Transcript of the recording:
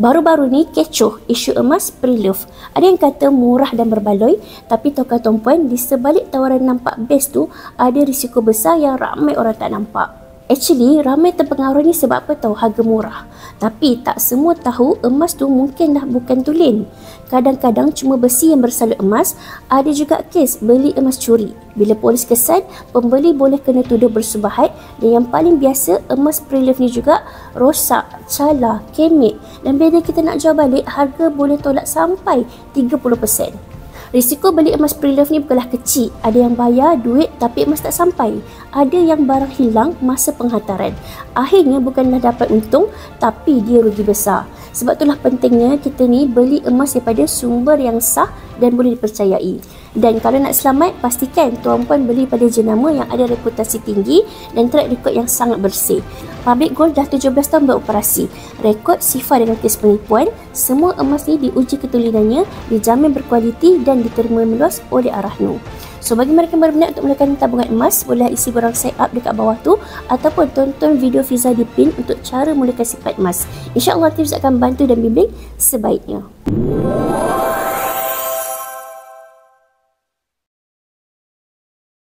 Baru-baru ni kecoh isu emas pre-love. Ada yang kata murah dan berbaloi, tapi tahukah tuan-puan, di sebalik tawaran nampak best tu, ada risiko besar yang ramai orang tak nampak. Actually, ramai terpengaruh ni sebab apa tahu? Harga murah. Tapi tak semua tahu emas tu mungkin dah bukan tulen. Kadang-kadang cuma besi yang bersalut emas. Ada juga kes beli emas curi. Bila polis kesan, pembeli boleh kena tuduh bersubahat. Dan yang paling biasa, emas pre-love ni juga rosak, calar, kemek. Dan bila kita nak jual balik, harga boleh tolak sampai 30%. Risiko beli emas pre-love ni bukanlah kecil. Ada yang bayar duit tapi emas tak sampai. Ada yang barang hilang masa penghantaran. Akhirnya bukanlah dapat untung tapi dia rugi besar. Sebab itulah pentingnya kita ni beli emas daripada sumber yang sah dan boleh dipercayai. Dan kalau nak selamat, pastikan tuan-puan beli pada jenama yang ada reputasi tinggi dan track record yang sangat bersih. Public Gold dah 17 tahun beroperasi. Rekod sifar dengan kes penipuan. Semua emas ni diuji ketulinannya, dijamin berkualiti dan diterima meluas oleh Arahnu. So bagi mereka yang berminat untuk mulakan tabungan emas, boleh isi borang sign up dekat bawah tu ataupun tonton video Fiza di pin untuk cara mulakan simpan emas. InsyaAllah tips akan bantu dan bimbing sebaiknya.